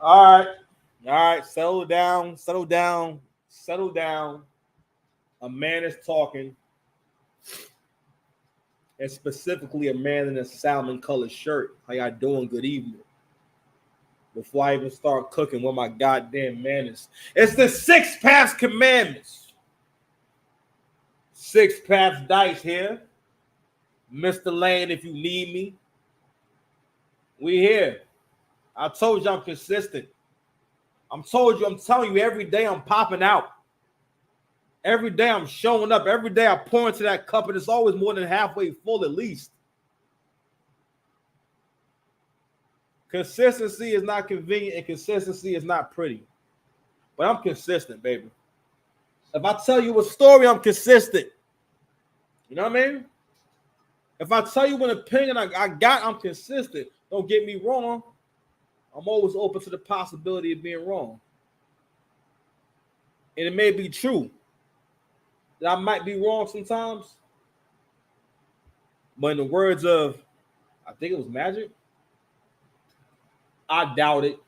All right. All right. Settle down. Settle down. Settle down. A man is talking, and specifically a man in a salmon colored shirt. How y'all doing? Good evening. Before I even start cooking, what my goddamn manners. It's the Six Paths Commandments. Six Paths Dice here. Mr. Lane, if you need me, we here. I told you I'm consistent. I'm telling you, every day I'm popping out. Every day I'm showing up. Every day I pour into that cup, and it's always more than halfway full at least. Consistency is not convenient, and consistency is not pretty. But I'm consistent, baby. If I tell you a story, I'm consistent. You know what I mean? If I tell you an opinion I'm consistent. Don't get me wrong. I'm always open to the possibility of being wrong. And it may be true that I might be wrong sometimes. But in the words of, I think it was Magic, I doubt it.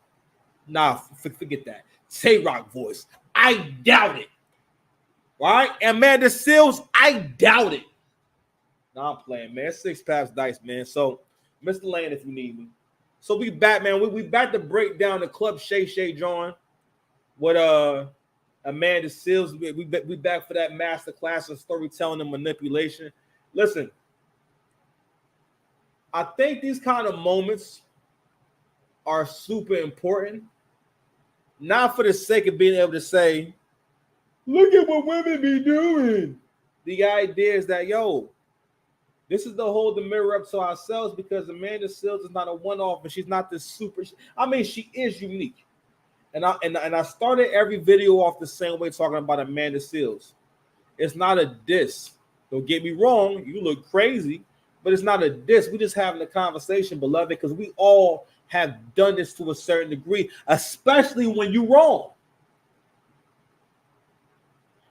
Nah, forget that. Tay-Rock voice. I doubt it. Right? And Amanda Seals, I doubt it. Nah, I'm playing, man. Six Paths Dice, man. So, Mr. Lane, if you need me. So we back, man. We back to break down the Club Shay Shay drawing with Amanda Seals. We back for that master class of storytelling and manipulation. Listen, I think these kind of moments are super important. Not for the sake of being able to say, look at what women be doing. The idea is that, yo, this is to hold the mirror up to ourselves because Amanda Seals is not a one-off, and she's not this super. I mean, she is unique. And I started every video off the same way talking about Amanda Seals. It's not a diss. Don't get me wrong. You look crazy, but it's not a diss. We're just having a conversation, beloved, because we all have done this to a certain degree, especially when you're wrong.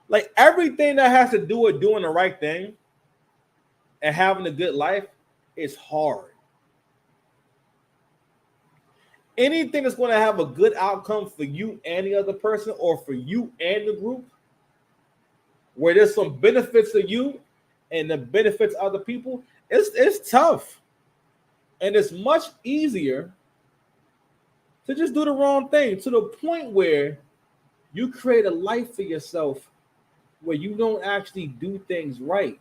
Like everything that has to do with doing the right thing and having a good life is hard. Anything that's going to have a good outcome for you and the other person, or for you and the group, where there's some benefits to you and the benefits of other people, it's tough. And it's much easier to just do the wrong thing, to the point where you create a life for yourself where you don't actually do things right.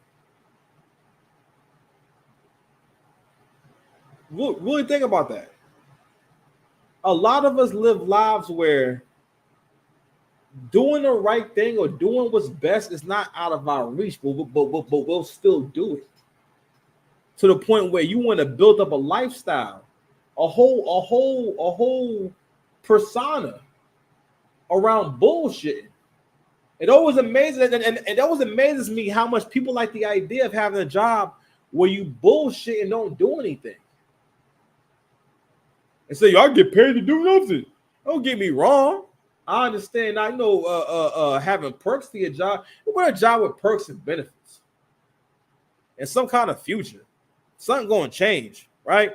Really think about that. A lot of us live lives where doing the right thing or doing what's best is not out of our reach, but we'll still do it. To the point where you want to build up a lifestyle, a whole persona around bullshit. It always amazes, and it always amazes me how much people like the idea of having a job where you bullshit and don't do anything. And say, y'all get paid to do nothing. Don't get me wrong. I understand. I know having perks to your job. You want a job with perks and benefits and some kind of future. Something going to change, right?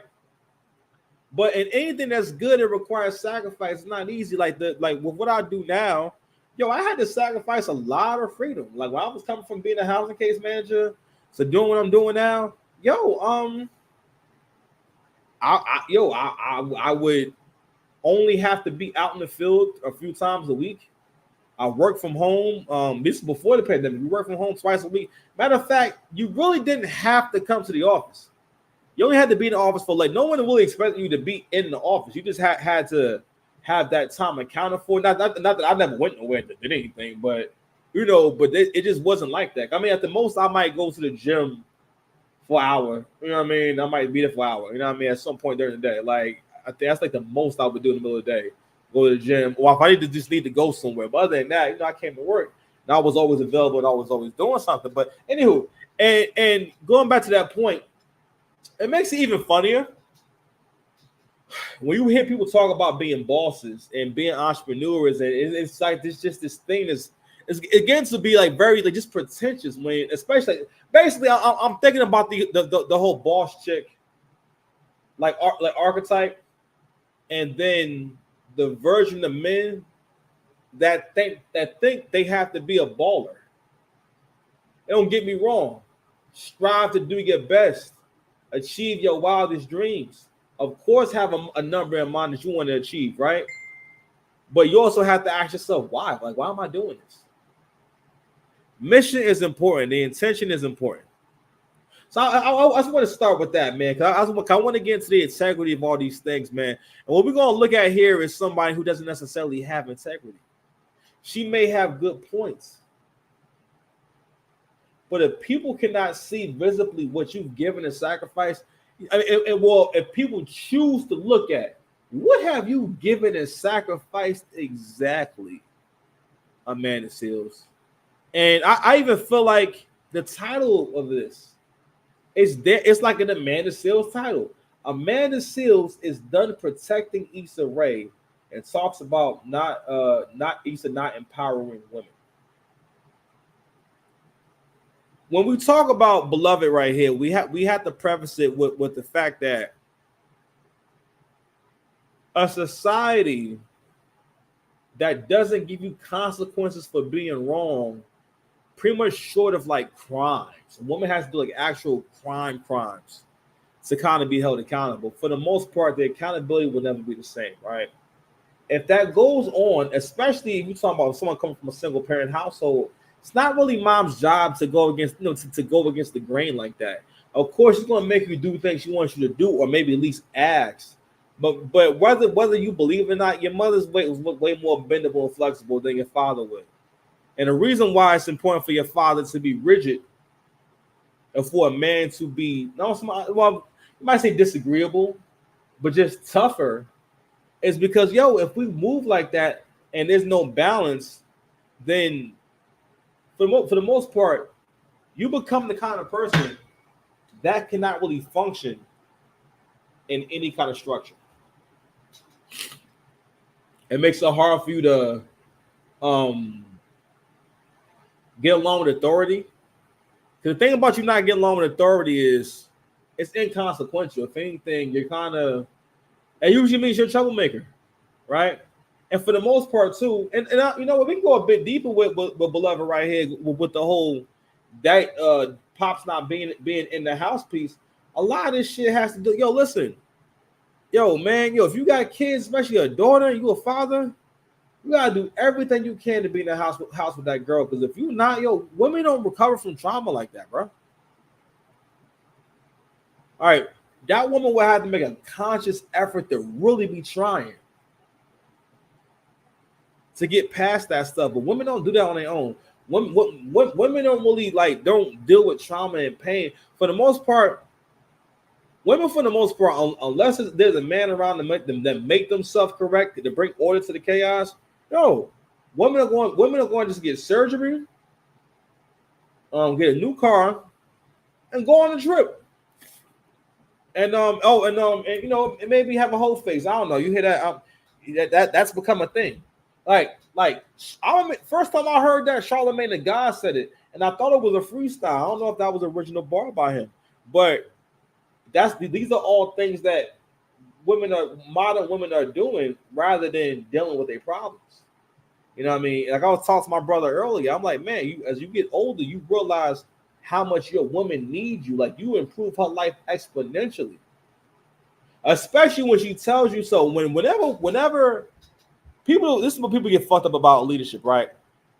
But in anything that's good, it requires sacrifice. It's not easy. Like with what I do now, yo, I had to sacrifice a lot of freedom. Like when I was coming from being a housing case manager to doing what I'm doing now, I would only have to be out in the field a few times a week. I work from home. This is before the pandemic. We work from home twice a week. Matter of fact, you really didn't have to come to the office. You only had to be in the office for no one really expected you to be in the office. You just had to have that time accounted for. Not that I never went nowhere to did anything, but it just wasn't like that. I mean, at the most, I might go to the gym for an hour. You know what I mean? I might be there for an hour. You know what I mean? At some point during the day. Like, I think that's like the most I would do in the middle of the day. Go to the gym. Or if I need to go somewhere. But other than that, I came to work. And I was always available and I was always doing something. But anywho, and going back to that point, it makes it even funnier when you hear people talk about being bosses and being entrepreneurs, and it's like this thing it gets to be like very just pretentious when, especially basically I'm thinking about the whole boss chick like archetype, and then the version of men that think they have to be a baller. Don't get me wrong. Strive to do your best. Achieve your wildest dreams. Of course, have a number in mind that you want to achieve, right? But you also have to ask yourself, why? Like, why am I doing this? Mission is important. The intention is important. So I just want to start with that, man. Because I want to get into the integrity of all these things, man. And what we're going to look at here is somebody who doesn't necessarily have integrity. She may have good points. But if people cannot see visibly what you've given and sacrificed, if people choose to look at what have you given and sacrificed exactly, Amanda Seales. And I even feel like the title of this is there. It's like an Amanda Seales title. Amanda Seales is done protecting Issa Rae and talks about not Issa not empowering women. When we talk about Beloved right here, we have to preface it with the fact that a society that doesn't give you consequences for being wrong, pretty much short of like crimes. A woman has to do like actual crimes to kind of be held accountable. For the most part, the accountability will never be the same, right? If that goes on, especially if you're talking about someone coming from a single parent household, it's not really mom's job to go against, to go against the grain like that. Of course, she's going to make you do things she wants you to do, or maybe at least ask. But whether you believe it or not, your mother's way was way more bendable and flexible than your father would. And the reason why it's important for your father to be rigid and for a man to be, you might say disagreeable, but just tougher, is because, if we move like that and there's no balance, then for the most part, you become the kind of person that cannot really function in any kind of structure. It makes it hard for you to get along with authority. Because the thing about you not getting along with authority is it's inconsequential. If anything, you're it usually means you're a troublemaker, right? And for the most part, too, and we can go a bit deeper with Beloved right here with the whole that Pops not being in the house piece. A lot of this shit has to do. Listen, man, if you got kids, especially a daughter, you a father, you gotta do everything you can to be in the house with that girl. Because if you not, women don't recover from trauma like that, bro. All right, that woman will have to make a conscious effort to really be trying to get past that stuff. But women don't do that on their own. Women don't really don't deal with trauma and pain. For the most part, women, unless there's a man around that make them self-correct to bring order to the chaos, women are going to just get surgery, get a new car, and go on a trip. And maybe have a whole face. I don't know. You hear that? That's become a thing. First time I heard that, Charlamagne the God said it, and I thought it was a freestyle. I don't know if that was an original bar by him, but these are all things that modern women are doing rather than dealing with their problems. You know what I mean? Like I was talking to my brother earlier. I'm like, man, as you get older, you realize how much your woman needs you. Like you improve her life exponentially, especially when she tells you so. Whenever people, this is what people get fucked up about leadership, right?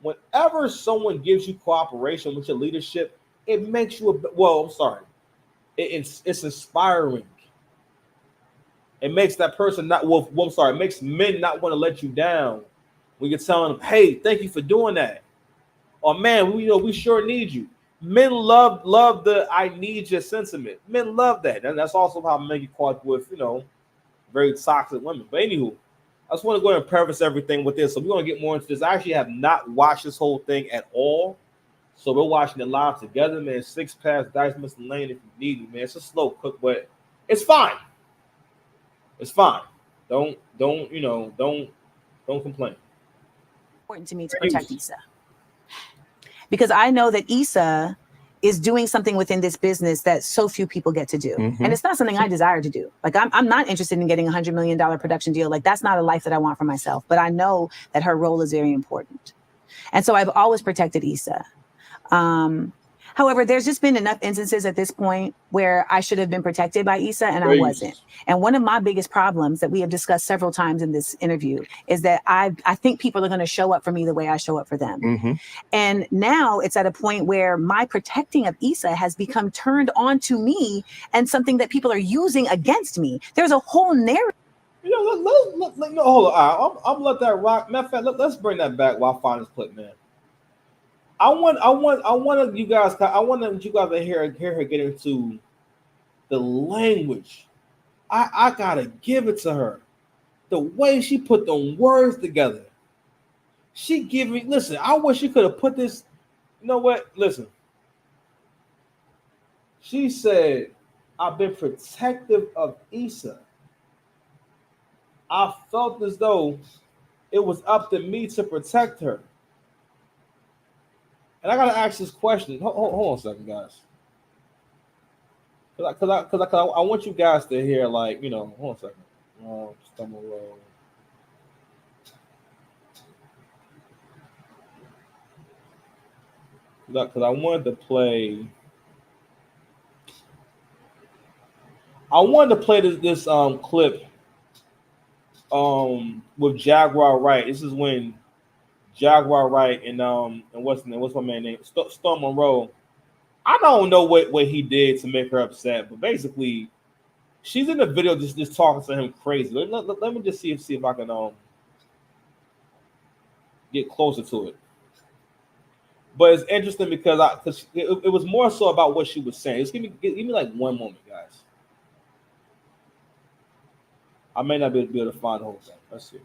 Whenever someone gives you cooperation with your leadership, it makes you it's inspiring. It makes that person it makes men not want to let you down when you're telling them, hey, thank you for doing that. Or man, we sure need you. Men love the I need your sentiment. Men love that. And that's also how men get caught with, very toxic women. But anywho, I just want to go ahead and preface everything with this. So we're going to get more into this. I actually have not watched this whole thing at all. So we're watching it live together, man. 6 Pass, Dice, Mr. Lane, if you need it, man. It's a slow cook, but it's fine. It's fine. Don't complain. Important to me to protect Issa. Because I know that Issa is doing something within this business that so few people get to do. And it's not something I desire to do. Like, I'm not interested in getting $100 million production deal. Like, that's not a life that I want for myself. But I know that her role is very important. And so I've always protected Issa. However, there's just been enough instances at this point where I should have been protected by Issa and I wasn't. And one of my biggest problems that we have discussed several times in this interview is that I think people are going to show up for me the way I show up for them. And now it's at a point where my protecting of Issa has become turned on to me and something that people are using against me. There's a whole narrative. You know, hold on. I'm let that rock. Matter of fact, let's bring that back while I find this clip, man. I want you guys to hear her get into the language. I gotta give it to her. The way she put the words together. She give me, listen, I wish she could have put this. You know what? Listen. She said, I've been protective of Issa. I felt as though it was up to me to protect her. And I gotta ask this question. Hold on a second, guys. Cause I want you guys to hear, like, you know, hold on a second. Stumble roll. Because I wanted to play. I wanted to play this clip with Jaguar Wright. This is when Jaguar Wright and what's my man name? Storm Monroe. I don't know what he did to make her upset, but basically, she's in the video just talking to him crazy. Let me just see if I can get closer to it. But it's interesting because it was more so about what she was saying. Just give me like one moment, guys. I may not be able to find the whole thing. Let's see.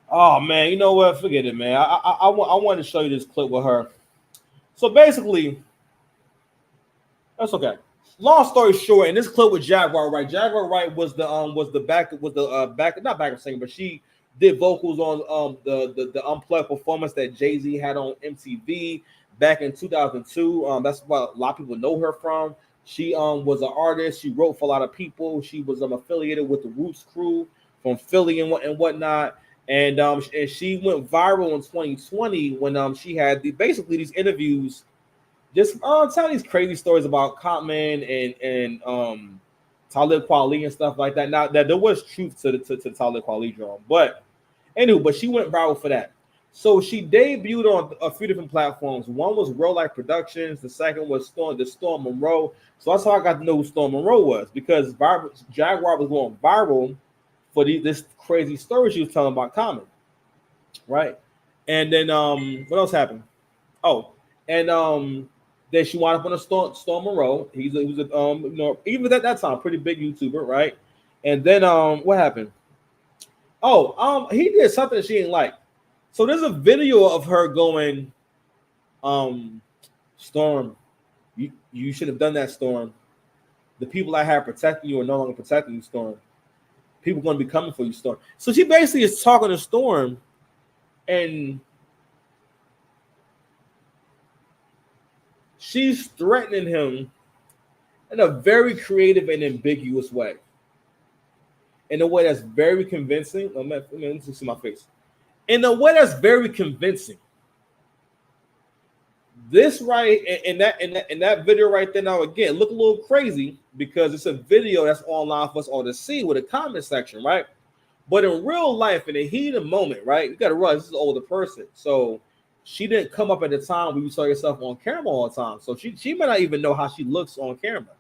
Oh man, you know what? Forget it, man. I want to show you this clip with her. So basically, that's okay. Long story short, in this clip with Jaguar Wright, Jaguar Wright was the backup singer, but she did vocals on the unplugged performance that Jay-Z had on MTV back in 2002. That's what a lot of people know her from. She was an artist. She wrote for a lot of people. She was affiliated with the Roots crew from Philly and whatnot. And she went viral in 2020 when she had basically these interviews, just telling these crazy stories about Common and Talib Kweli and stuff like that. Now that there was truth to Talib Kweli drum, but she went viral for that. So she debuted on a few different platforms. One was Real Life Productions. The second was Storm Monroe. So that's how I got to know who Storm Monroe was, because Jaguar was going viral for this crazy story she was telling about Common, right? And then what else happened? Oh, and then she wound up on a Storm Monroe. He was a even at that time pretty big YouTuber, right? And then what happened? Oh, he did something that she didn't like. So there's a video of her going, Storm, you should have done that, Storm. The people I have protecting you are no longer protecting you, Storm. People are going to be coming for you, Storm. So she basically is talking to Storm, and she's threatening him in a very creative and ambiguous way. In a way that's very convincing. Let me see my face. In a way that's very convincing. This right in that video right there, now again, look a little crazy because it's a video that's online for us all to see with a comment section, right? But in real life, in the heat of the moment, right, you got to realize this is an older person, so she didn't come up at the time when you saw yourself on camera all the time, so she may not even know how she looks on camera.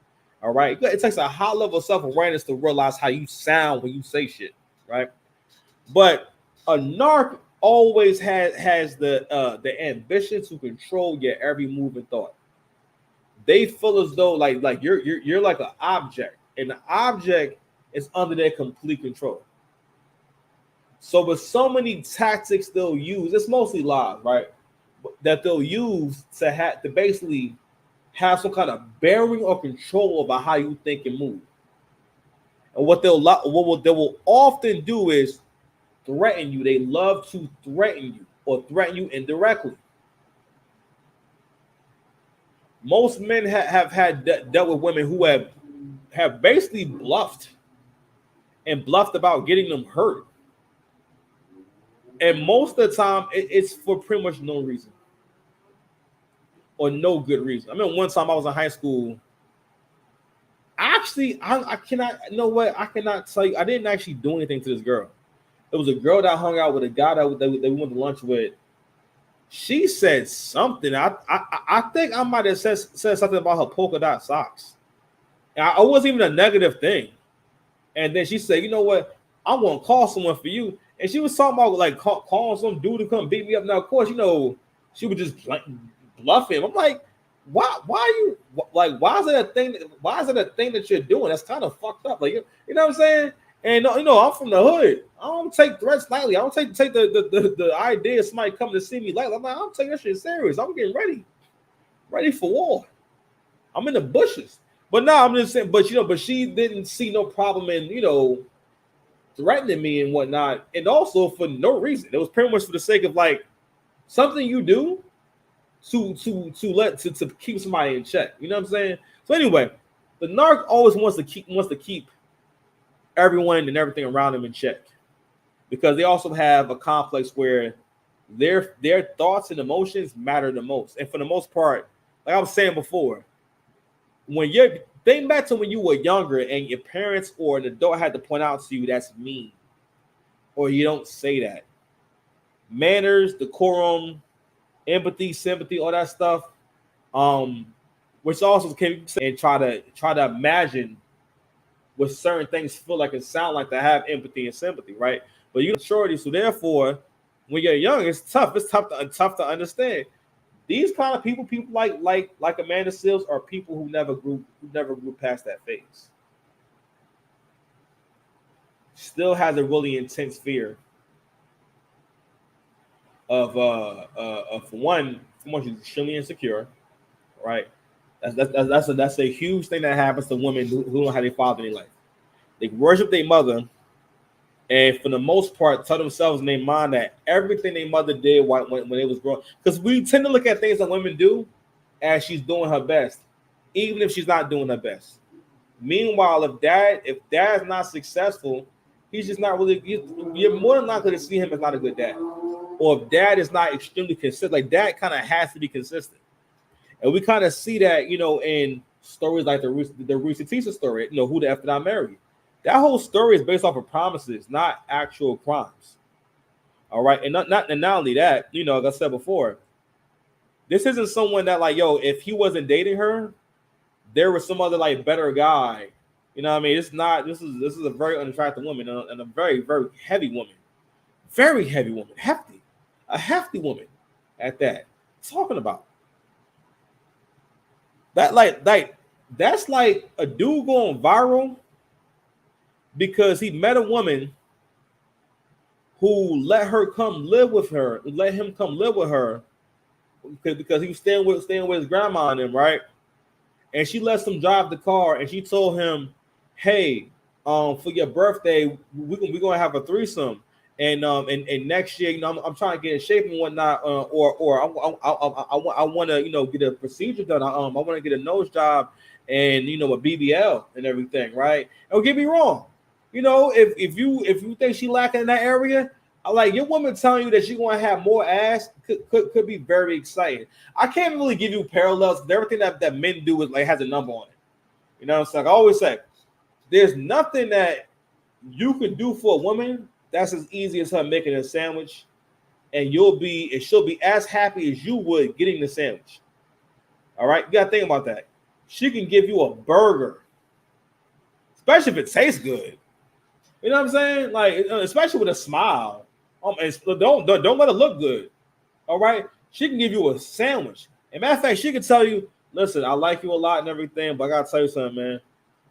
All right, it takes a high level of self-awareness to realize how you sound when you say shit, right? But a narc always has the ambition to control your every move and thought. They feel as though like you're like an object, and the object is under their complete control. So with so many tactics they'll use, it's mostly lies, right? That they'll use to basically have some kind of bearing or control about how you think and move. And what they will often do is threaten you. They love to threaten you or threaten you indirectly. Most men have dealt with women who have basically bluffed about getting them hurt. And most of the time, it's for pretty much no reason or no good reason. I mean, one time I was in high school. Actually, I cannot. You know what? I cannot tell you. I didn't actually do anything to this girl. It was a girl that hung out with a guy that we went to lunch with. She said something. I think I might have said something about her polka dot socks. And it wasn't even a negative thing. And then she said, "You know what? I'm gonna call someone for you." And she was talking about like calling some dude to come beat me up. Now, of course, she was just bluffing. I'm like, why are you like? Why is it a thing? Why is it a thing that you're doing? That's kind of fucked up. Like, you know what I'm saying? And I'm from the hood. I don't take threats lightly. I don't take the idea of somebody coming to see me lightly. I'm like, I'm taking that shit serious. I'm getting ready for war. I'm in the bushes. But now I'm just saying, but she didn't see no problem in, threatening me and whatnot. And also for no reason. It was pretty much for the sake of like something you do to keep somebody in check. You know what I'm saying? So anyway, the narc always wants to keep everyone and everything around them in check, because they also have a complex where their thoughts and emotions matter the most. And for the most part, like I was saying before, think back to when you were younger and your parents or an adult had to point out to you that's mean, or you don't say that. Manners, decorum, empathy, sympathy, all that stuff, which also can say and try to imagine what certain things feel like and sound like to have empathy and sympathy, right? But you maturity, so therefore, when you're young, it's tough. It's tough to understand. These kind of people like Amanda Seales are people who never grew past that phase. Still has a really intense fear of for one, she's extremely insecure, right? That's a huge thing that happens to women who don't have their father in their life. They worship their mother, and for the most part, tell themselves in their mind that everything their mother did when they was growing. Because we tend to look at things that women do as she's doing her best, even if she's not doing her best. Meanwhile, if dad's not successful, he's just not really. You're more than likely to see him as not a good dad. Or if dad is not extremely consistent, like dad kind of has to be consistent. And we kind of see that, in stories like the Reese Tisa story, Who the F Did I Marry? That whole story is based off of promises, not actual crimes. All right. And not only that, like I said before, this isn't someone that if he wasn't dating her, there was some other better guy. You know what I mean? It's not, this is a very unattractive woman and a very, very heavy woman. Very heavy woman. Hefty. A hefty woman at that. Talking about. That that's like a dude going viral because he met a woman who let him come live with her because he was staying with his grandma and him, right? And she lets him drive the car, and she told him, "Hey, for your birthday, we're gonna have a threesome, and next year, I'm trying to get in shape and whatnot, or I want to get a procedure done. I want to get a nose job and a BBL and everything, right? Don't get me wrong, if you think she lacking in that area, your woman telling you that she's going to have more ass could be very exciting. I can't really give you parallels. Everything that men do is has a number on it. You know what I'm saying? I always say, there's nothing that you can do for a woman that's as easy as her making a sandwich, and she'll be as happy as you would getting the sandwich. All right, you gotta think about that. She can give you a burger, especially if it tastes good. You know what I'm saying? Especially with a smile. And don't let it look good. All right, she can give you a sandwich. And matter of fact, she can tell you, "Listen, I like you a lot and everything, but I gotta tell you something, man.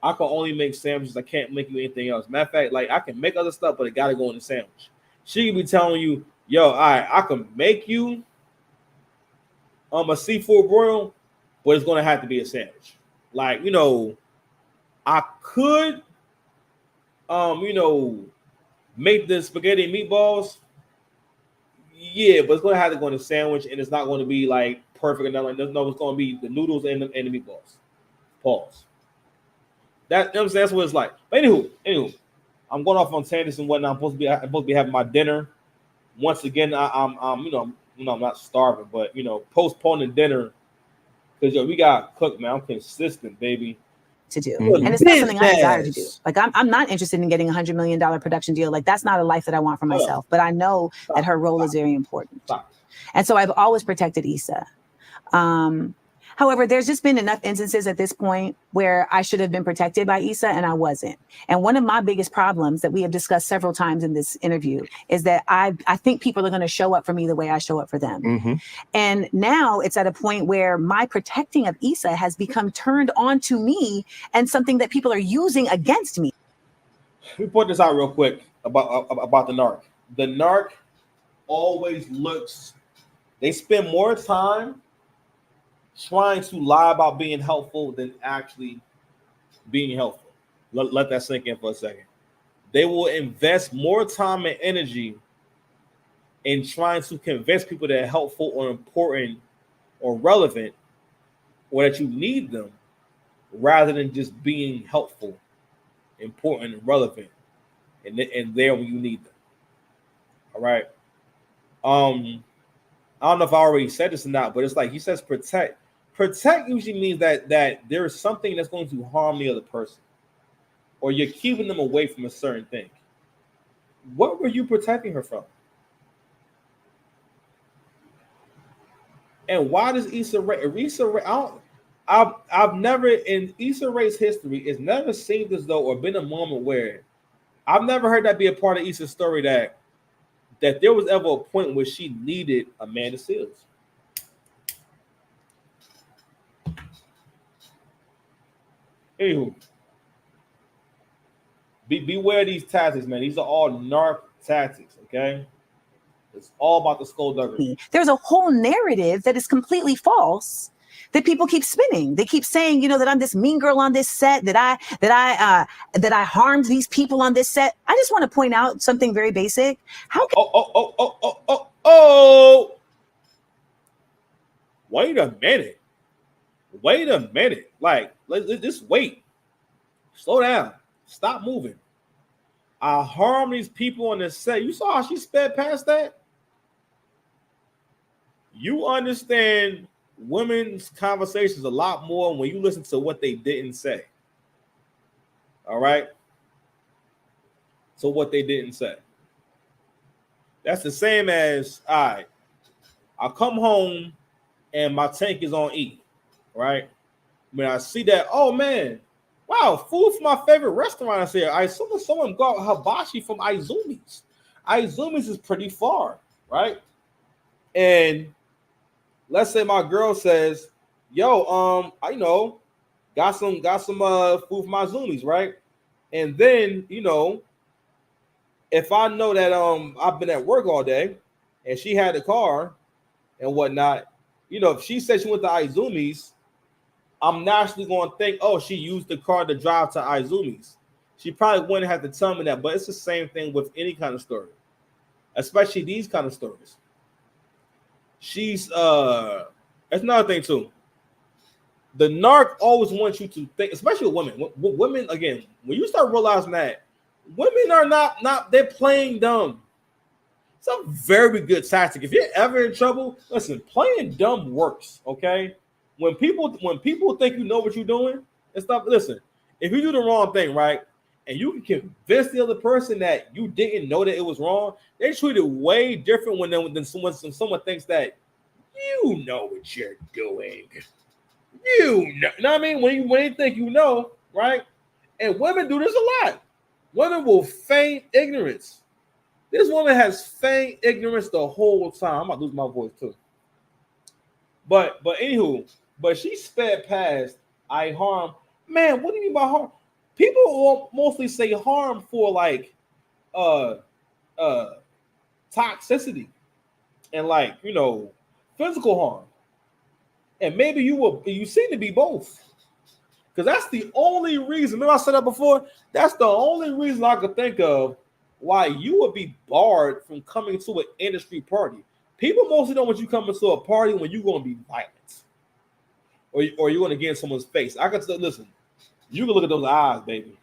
I can only make sandwiches. I can't make you anything else. Matter of fact, I can make other stuff, but it gotta go in the sandwich." She could be telling you, yo, I can make you a seafood broil, but it's gonna have to be a sandwich. Like, I could make the spaghetti and meatballs. Yeah, but it's gonna have to go in a sandwich, and it's not going to be like perfect enough. Like, no, it's going to be the noodles and the meatballs. Pause. That, you know what I'm saying? That's what it's like. But anywho, I'm going off on tangents and whatnot. I'm supposed to be having my dinner. Once again, I'm I'm not starving, but postponing dinner because we got cooked, man. I'm consistent, baby. To do. And it's not something I desire to do. Like, I'm not interested in getting $100 million production deal. Like, that's not a life that I want for myself. But I know that her role is very important. And so I've always protected Issa. However, there's just been enough instances at this point where I should have been protected by Issa and I wasn't. And one of my biggest problems that we have discussed several times in this interview is that I think people are going to show up for me the way I show up for them. And now it's at a point where my protecting of Issa has become turned on to me and something that people are using against me. Let me point this out real quick about the narc. The narc always looks, they spend more time trying to lie about being helpful than actually being helpful. Let that sink in for a second. They will invest more time and energy in trying to convince people that are helpful or important or relevant or that you need them rather than just being helpful, important, and relevant and there when you need them. All right. I don't know if I already said this or not, but it's like he says protect. Protect usually means that there is something that's going to harm the other person, or you're keeping them away from a certain thing. What were you protecting her from? And why does Issa Rae? I've never in Issa Rae's history, it's never seemed as though or been a moment where I've never heard that be a part of Issa's story that there was ever a point where she needed Amanda Seales. Anywho, beware these tactics, man. These are all narc tactics, okay? It's all about the skullduggery. There's a whole narrative that is completely false that people keep spinning. They keep saying, that I'm this mean girl on this set, that I harmed these people on this set. I just want to point out something very basic. How can Wait a minute. Like, let's just wait. Slow down. Stop moving. I harm these people on the set. You saw how she sped past that? You understand women's conversations a lot more when you listen to what they didn't say. All right? So what they didn't say. That's the same as, all right, I come home and my tank is on E, right? When I see that, oh man, wow, food from my favorite restaurant is here. Someone got hibachi from Izumi's. Izumi's is pretty far, right? And let's say my girl says, yo, got some food from Izumi's, right? And then, if I know that I've been at work all day and she had a car and whatnot, if she said she went to Izumi's, I'm naturally going to think, oh, she used the car to drive to Izumi's. She probably wouldn't have to tell me that, but it's the same thing with any kind of story, especially these kind of stories. That's another thing too. The narc always wants you to think, especially with women. Women, again, when you start realizing that women are not they're playing dumb. It's a very good tactic. If you're ever in trouble, listen, playing dumb works, okay? When people think you know what you're doing and stuff, listen, if you do the wrong thing, right, and you can convince the other person that you didn't know that it was wrong, they treat it way different than someone thinks that you know what you're doing. You know what I mean? When they think you know, right? And women do this a lot. Women will feign ignorance. This woman has feigned ignorance the whole time. I'm about to lose my voice too. But she sped past I harm. Man, what do you mean by harm? People will mostly say harm for like toxicity and like physical harm. And maybe you seem to be both. Because that's the only reason. Remember I said that before? That's the only reason I could think of why you would be barred from coming to an industry party. People mostly don't want you coming to a party when you're going to be violent. Or you're going to get in someone's face. I can say, listen, you can look at those eyes, baby.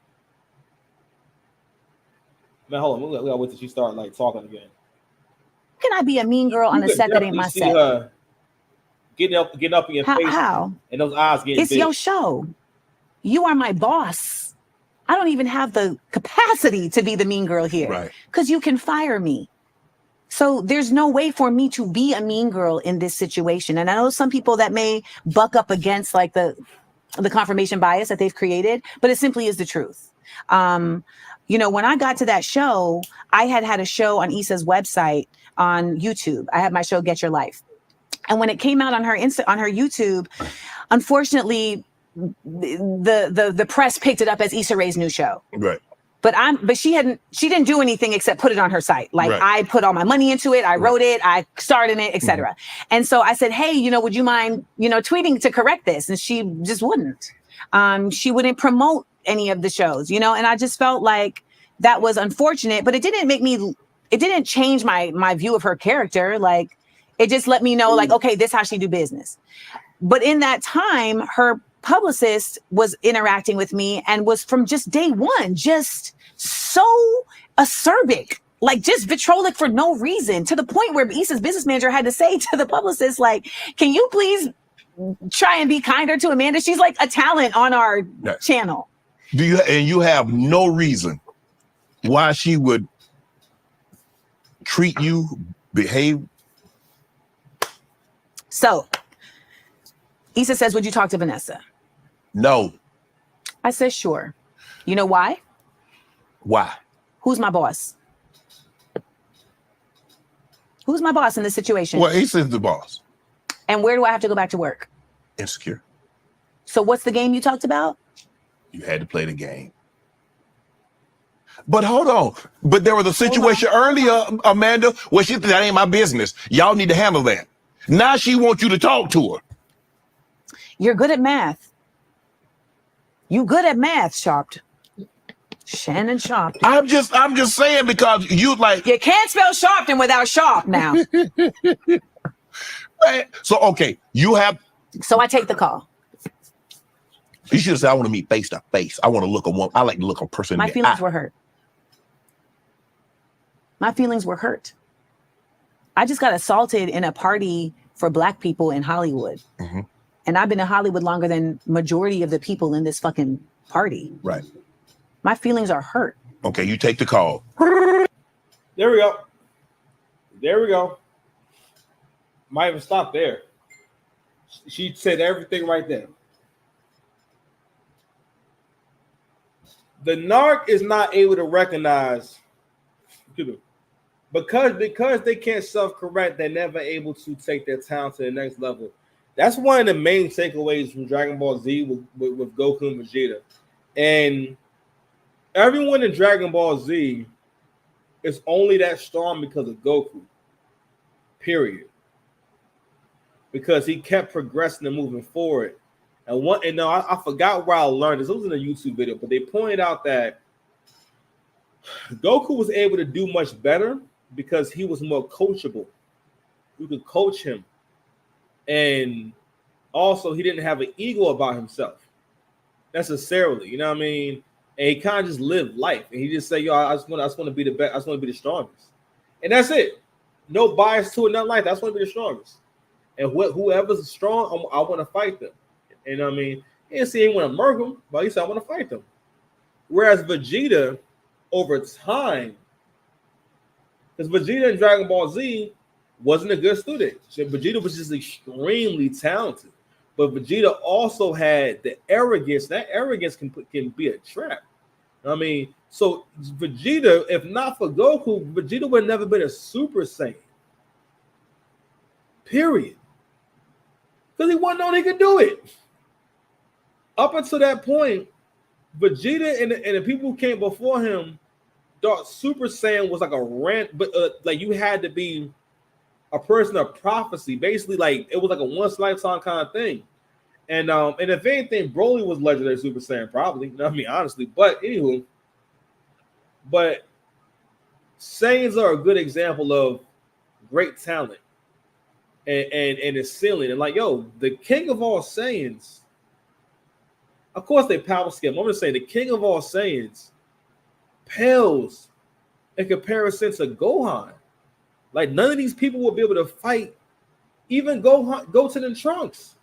Man, hold on. We gotta wait till she start like talking again. Can I be a mean girl on a set that ain't my set? Her getting up in your face. How? And those eyes getting It's big. your show. You are my boss. I don't even have the capacity to be the mean girl here. Right. Because you can fire me. So there's no way for me to be a mean girl in this situation. And I know some people that may buck up against like the confirmation bias that they've created, but it simply is the truth. When I got to that show, I had a show on Issa's website on YouTube. I had my show Get Your Life. And when it came out on her YouTube, unfortunately, the press picked it up as Issa Rae's new show. Right. But she didn't do anything except put it on her site. Like, right. I put all my money into it. I wrote it. I starred in it, etc. Mm-hmm. And so I said, hey, would you mind, tweeting to correct this? And she just wouldn't. She wouldn't promote any of the shows, and I just felt like that was unfortunate, but it didn't change my view of her character. Like, it just let me know, like, okay, this is how she do business. But in that time, her publicist was interacting with me and was from just day one, just so acerbic, like just vitriolic for no reason, to the point where Issa's business manager had to say to the publicist, like, can you please try and be kinder to Amanda? She's like a talent on our channel. You have no reason why she would treat you, behave. So Issa says, would you talk to Vanessa? No. I said, sure. You know why? Why? Who's my boss? Who's my boss in this situation? Well, Issa's the boss. And where do I have to go back to work? Insecure. So what's the game you talked about? You had to play the game. But hold on. But there was a situation earlier, Amanda, where she said, that ain't my business. Y'all need to handle that. Now she wants you to talk to her. You're good at math. You good at math, Sharp. Shannon Sharp. I'm just saying, because you like. You can't spell Sharpton without Sharp now. So, okay, you have. So I take the call. You should have said, I want to meet face to face. I want to look at one. I like to look a person. My feelings were hurt. My feelings were hurt. I just got assaulted in a party for Black people in Hollywood. Mm-hmm. And I've been in Hollywood longer than majority of the people in this fucking party. Right. My feelings are hurt. Okay, you take the call. There we go. There we go. Might even stop there. She said everything right there. The narc is not able to recognize, because they can't self-correct, they're never able to take their talent to the next level. That's one of the main takeaways from Dragon Ball Z with Goku and Vegeta. And everyone in Dragon Ball Z is only that strong because of Goku. Period. Because he kept progressing and moving forward. And I forgot where I learned this. It was in a YouTube video, but they pointed out that Goku was able to do much better because he was more coachable. You could coach him. And also, he didn't have an ego about himself necessarily. You know what I mean? And he kind of just lived life. And he just said, yo, I just want to be the best. I just want to be the strongest. And that's it. No bias to it, nothing like that. I just want to be the strongest. And whoever's strong, I want to fight them. And I mean, he didn't say he want to murder him, but he said, I want to fight them. Whereas Vegeta, over time, because Vegeta in Dragon Ball Z wasn't a good student. Vegeta was just extremely talented. But Vegeta also had the arrogance. That arrogance can be a trap. I mean, so Vegeta, if not for Goku, Vegeta would have never been a Super Saiyan. Period. Because he wasn't known he could do it. Up until that point, Vegeta and the people who came before him Super Saiyan was like a rant, but like you had to be a person of prophecy. Basically, like it was like a once lifetime kind of thing. And if anything, Broly was legendary Super Saiyan, probably. You know what I mean, honestly. But anywho, but Saiyans are a good example of great talent and its ceiling. And like, yo, the king of all Saiyans, of course they power scale. I'm gonna say the king of all Saiyans pales in comparison to Gohan. Like none of these people will be able to fight even Goten and Trunks,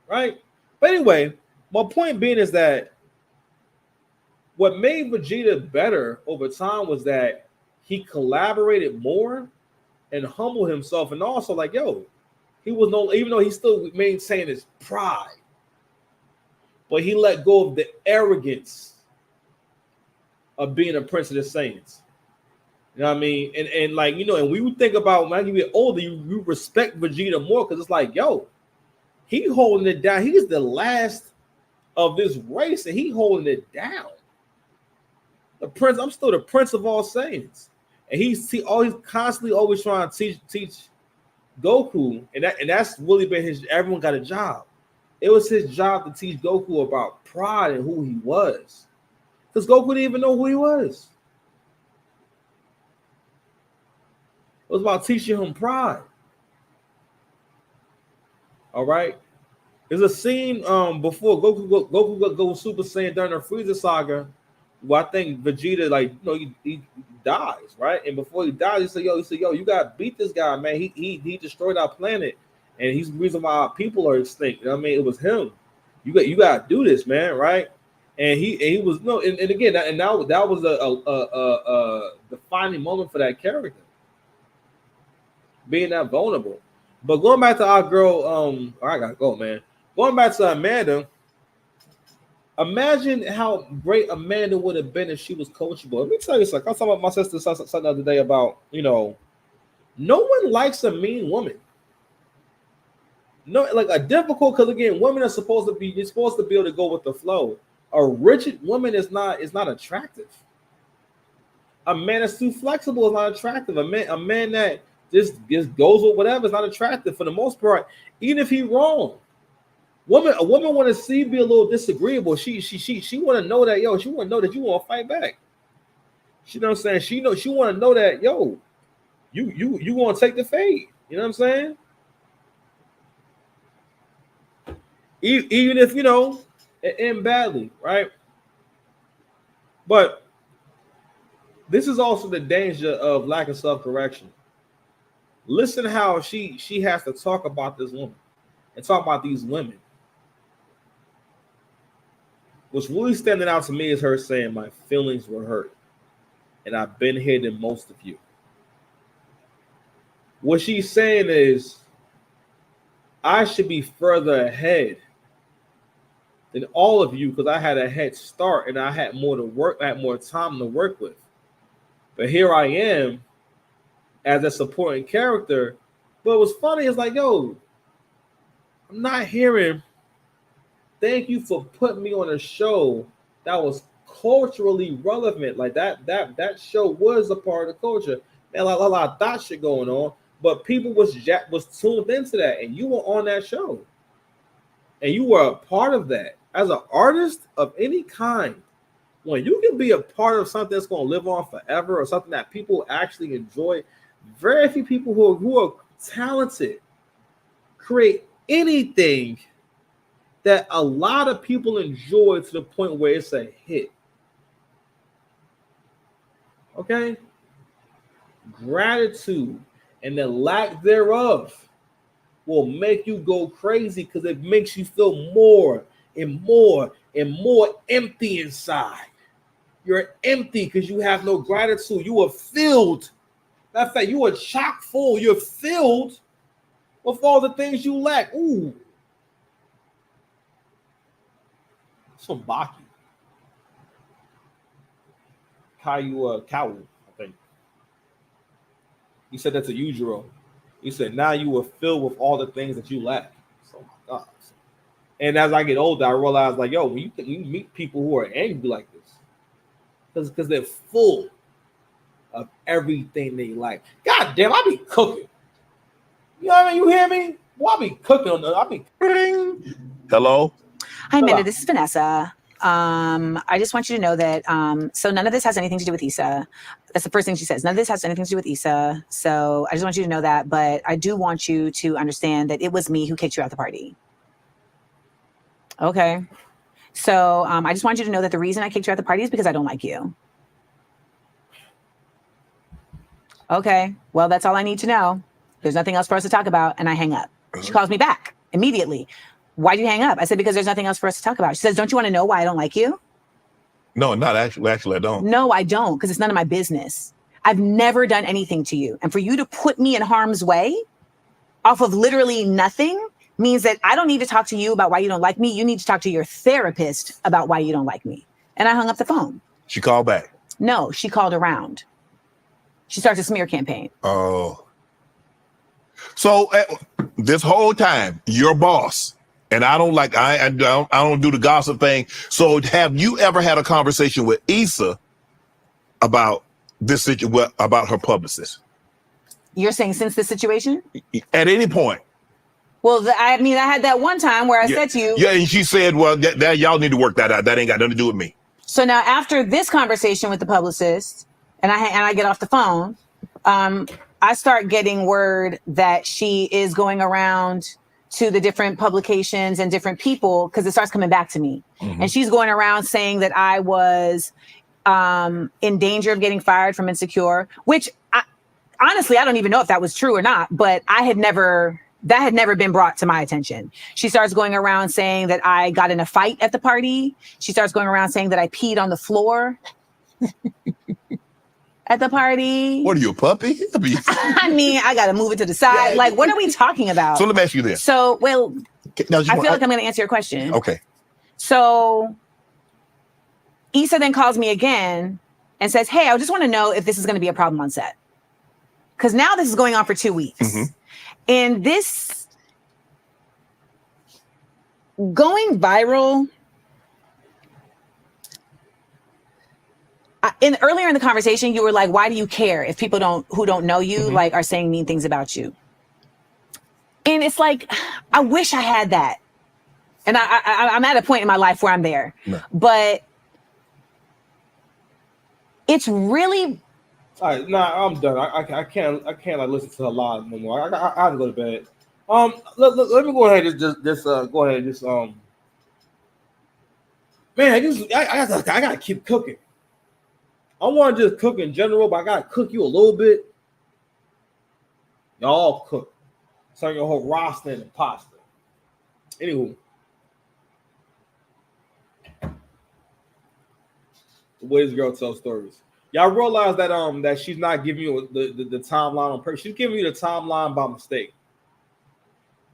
right? But anyway, my point being is that what made Vegeta better over time was that he collaborated more and humbled himself, and also like, yo, he was no, even though he still maintained his pride, but he let go of the arrogance of being a prince of the Saiyans. You know what I mean? And like, you know, and we would think about when you get older, you respect Vegeta more because it's like, yo, he holding it down. He's the last of this race, and he holding it down. The prince, I'm still the prince of all Saiyans. And he's constantly always trying to teach Goku, and that's really been his. Everyone got a job. It was his job to teach Goku about pride and who he was, because Goku didn't even know who he was. It was about teaching him pride. All right. There's a scene before Goku goes Super Saiyan during the Frieza saga. Well, I think Vegeta, like, you know, he dies, right? And before he dies, he said, yo, you gotta beat this guy, man. He destroyed our planet, and he's the reason why our people are extinct. You know what I mean? It was him. You gotta do this, man, right? And he was no, and again, that was a defining moment for that character, being that vulnerable. But going back to our girl, I gotta go, man. Going back to Amanda. Imagine how great Amanda would have been if she was coachable. Let me tell you something. I was talking about my sister something the other day about, you know, no one likes a mean woman. No, like a difficult, because again, women are supposed to be able to go with the flow. A rigid woman is not attractive. A man that's too flexible is not attractive. A man that just goes with whatever is not attractive for the most part, even if he's wrong. A woman want to see be a little disagreeable. She want to know that, yo, she want to know that you want to fight back. You know what I'm saying? She want to know that, yo, you want to take the fade. You know what I'm saying? Even if, you know, it end badly, right? But this is also the danger of lack of self-correction. Listen how she has to talk about this woman and talk about these women. What's really standing out to me is her saying, my feelings were hurt, and I've been here than most of you. What she's saying is, I should be further ahead than all of you because I had a head start and I had more to work, I had more time to work with. But here I am as a supporting character. But what's funny is like, yo, I'm not hearing thank you for putting me on a show that was culturally relevant. Like that show was a part of the culture. Man, a lot of that shit going on, but people was tuned into that, and you were on that show, and you were a part of that as an artist of any kind. When you can be a part of something that's going to live on forever, or something that people actually enjoy, very few people who are talented create anything that a lot of people enjoy to the point where it's a hit. Okay? Gratitude and the lack thereof will make you go crazy because it makes you feel more and more and more empty inside. You're empty because you have no gratitude. You are filled. Matter of fact, you are chock full. You're filled with all the things you lack. Ooh. From Baki. Kawu, I think. He said that to Yujiro. He said, now you are filled with all the things that you lack. So, my God. And as I get older, I realize, like, yo, when you meet people who are angry like this, because they're full. of everything they like. God damn, I be cooking. You know what I mean? You hear me? Well, I be cooking on the. I be. Hello. Hi, Amanda. This is Vanessa. I just want you to know that so none of this has anything to do with Issa. That's the first thing she says. None of this has anything to do with Issa. So I just want you to know that. But I do want you to understand that it was me who kicked you out the party. Okay. So I just want you to know that the reason I kicked you out the party is because I don't like you. Okay. Well, that's all I need to know. There's nothing else for us to talk about. And I hang up. She calls me back immediately. Why'd you hang up? I said, because there's nothing else for us to talk about. She says, don't you want to know why I don't like you? No, not actually. Actually, I don't. No, I don't, because it's none of my business. I've never done anything to you. And for you to put me in harm's way off of literally nothing means that I don't need to talk to you about why you don't like me. You need to talk to your therapist about why you don't like me. And I hung up the phone. She called back. No, she called around. She starts a smear campaign. Oh. So this whole time, your boss, and I don't like I don't do the gossip thing. So have you ever had a conversation with Issa about this about her publicist? You're saying since this situation? At any point? Well, I mean, I had that one time where I said to you. Yeah, and she said, well, that y'all need to work that out. That ain't got nothing to do with me. So now after this conversation with the publicist, and I get off the phone, I start getting word that she is going around to the different publications and different people because it starts coming back to me. Mm-hmm. And she's going around saying that I was in danger of getting fired from Insecure, which honestly, I don't even know if that was true or not, but that had never been brought to my attention. She starts going around saying that I got in a fight at the party. She starts going around saying that I peed on the floor at the party. What are you, a puppy? I mean, I got to move it to the side. Yeah. Like, what are we talking about? So let me ask you this. So, well, now, I feel like I'm going to answer your question. Okay. So Issa then calls me again and says, hey, I just want to know if this is going to be a problem on set. Because now this is going on for 2 weeks. Mm-hmm. And this going viral, earlier in the conversation, you were like, why do you care if people who don't know you, mm-hmm. like, are saying mean things about you? And it's like, I wish I had that. And I'm at a point in my life where I'm there. No. But it's really... All right, nah, I'm done. I can't like listen to a lot no more. I have to go to bed. Let me go ahead and just go ahead and just man, I gotta keep cooking. I want to just cook in general, but I gotta cook you a little bit. Y'all cook. So your whole roster and pasta. Anywho, the way this girl tells stories. Y'all realize that that she's not giving you the timeline on purpose. She's giving you the timeline by mistake.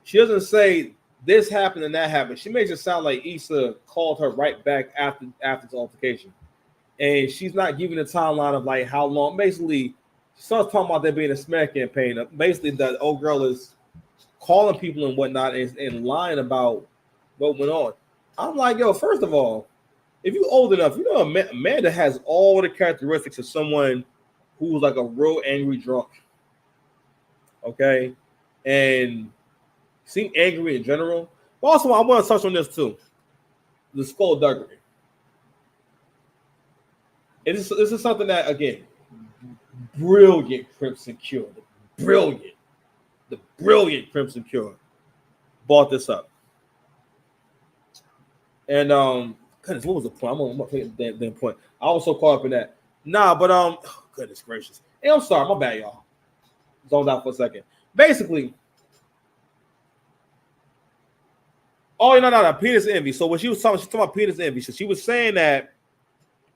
She doesn't say this happened and that happened. She makes it sound like Issa called her right back after the altercation. And she's not giving the timeline of like how long. Basically, she starts talking about there being a smear campaign. Basically, the old girl is calling people and whatnot and lying about what went on. I'm like, yo, first of all, if you're old enough, you know Amanda has all the characteristics of someone who's like a real angry drunk. Okay? And seem angry in general. But also, I want to touch on this too. The skullduggery. This is something that, again, brilliant Crimson Cure. The brilliant Crimson Cure brought this up. And goodness, what was the point? I'm gonna take the damn point. I was so caught up in that. Nah, but goodness gracious. Hey, I'm sorry, my bad, y'all. Zoned out for a second. Basically, no, penis envy. So when she's talking about penis envy. So she was saying that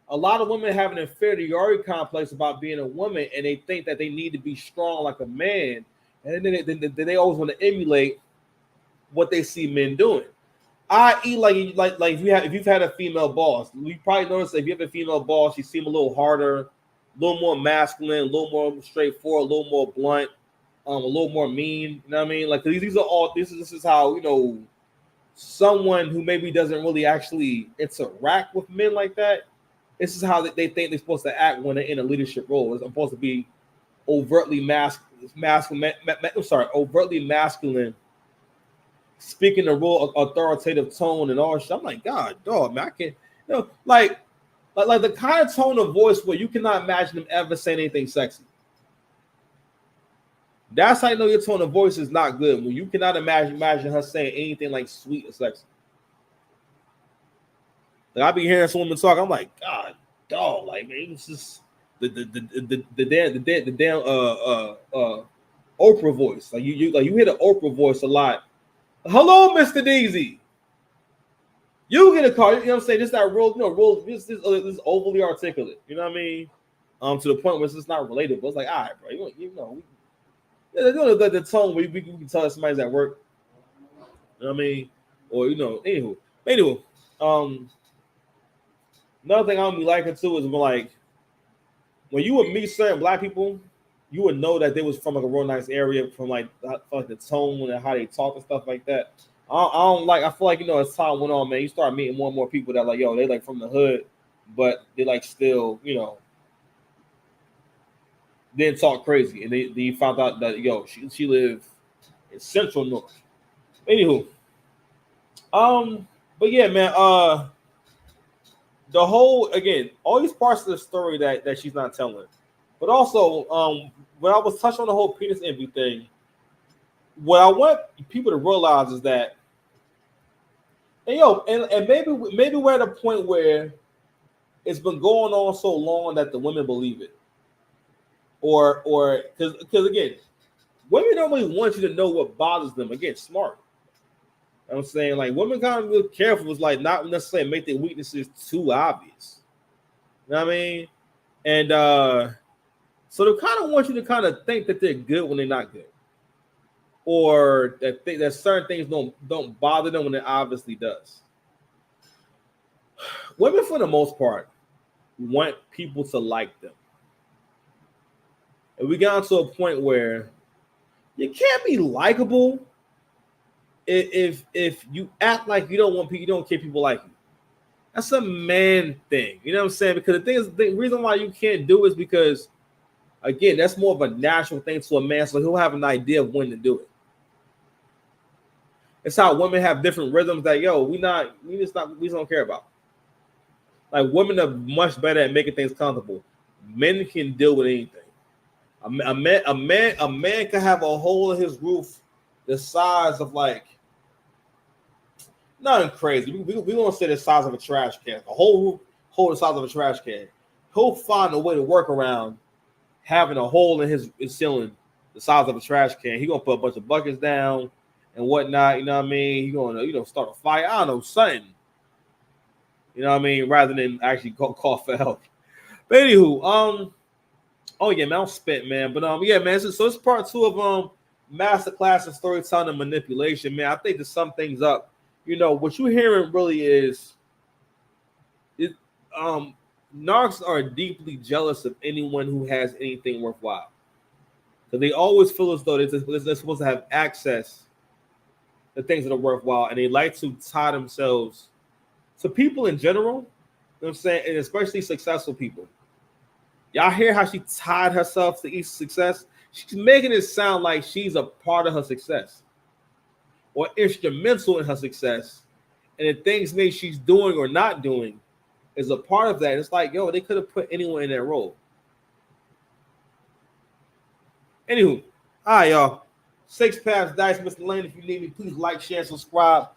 a lot of women have an inferiority complex about being a woman, and they think that they need to be strong like a man, and then they always want to emulate what they see men doing. I.e., like if you've had a female boss, you probably noticed that if you have a female boss, you seem a little harder, a little more masculine, a little more straightforward, a little more blunt, a little more mean. You know what I mean? Like these are all this is how, you know, someone who maybe doesn't really actually interact with men like that this is how they think they're supposed to act when they're in a leadership role. It's supposed to be overtly overtly masculine, speaking a real authoritative tone and all shit. I'm like, God, dog, man, I can't, like the kind of tone of voice where you cannot imagine them ever saying anything sexy. That's how you know your tone of voice is not good, when you cannot imagine her saying anything like sweet or sexy. Like, I be hearing some women talk, I'm like, God, dog, like, man, it's just the damn Oprah voice. Like you hear the Oprah voice a lot. Hello, Mr. Deasy. You get a call, you know what I'm saying? This not real, this overly articulate, you know what I mean? To the point where it's just not relatable. It's like, all right, bro, they're doing the tone where we can tell that somebody's at work. You know what I mean? Or anywho. Another thing I don't be liking too is when you would meet certain black people, you would know that they was from like a real nice area, from like the tone and how they talk and stuff like that. I feel like as time went on, man, you start meeting more and more people that like, yo, they like from the hood, but they like still, didn't talk crazy, and they found out that she lived in Central North. Anywho, but yeah, man, the whole, again, all these parts of the story that she's not telling, but also when I was touching on the whole penis envy thing, what I want people to realize is that, and maybe we're at a point where it's been going on so long that the women believe it. Or because again, women don't really want you to know what bothers them. Again, smart. You know what I'm saying, like, women kind of be careful. It's like not necessarily make their weaknesses too obvious. You know what I mean? And so they kind of want you to kind of think that they're good when they're not good, or that certain things don't bother them when it obviously does. Women, for the most part, want people to like them. And we got to a point where you can't be likable if you act like you don't care people like you. That's a man thing. You know what I'm saying? Because the reason why you can't do it is because, again, that's more of a natural thing to a man, so he'll have an idea of when to do it. It's how women have different rhythms that, we just don't care about. Like, women are much better at making things comfortable. Men can deal with anything. A man can have a hole in his roof the size of like, nothing crazy. We won't say the size of a trash can. A whole hole the size of a trash can. He'll find a way to work around having a hole in his ceiling the size of a trash can. He's gonna put a bunch of buckets down and whatnot. You know what I mean? He's gonna start a fire. I don't know, something. You know what I mean? Rather than actually call for help. But anywho, oh yeah, man, I'm spent, man. But yeah, man. So it's part 2 of masterclass in storytelling and manipulation, man. I think to sum things up, what you're hearing really is narcs are deeply jealous of anyone who has anything worthwhile. So they always feel as though they're supposed to have access to things that are worthwhile, and they like to tie themselves to people in general. You know what I'm saying? And especially successful people. Y'all hear how she tied herself to each success? She's making it sound like she's a part of her success or instrumental in her success. And the things maybe she's doing or not doing is a part of that. It's like, they could have put anyone in that role. Anywho, all right, y'all. 6 Paths Dice, Mr. Lane. If you need me, please like, share, subscribe.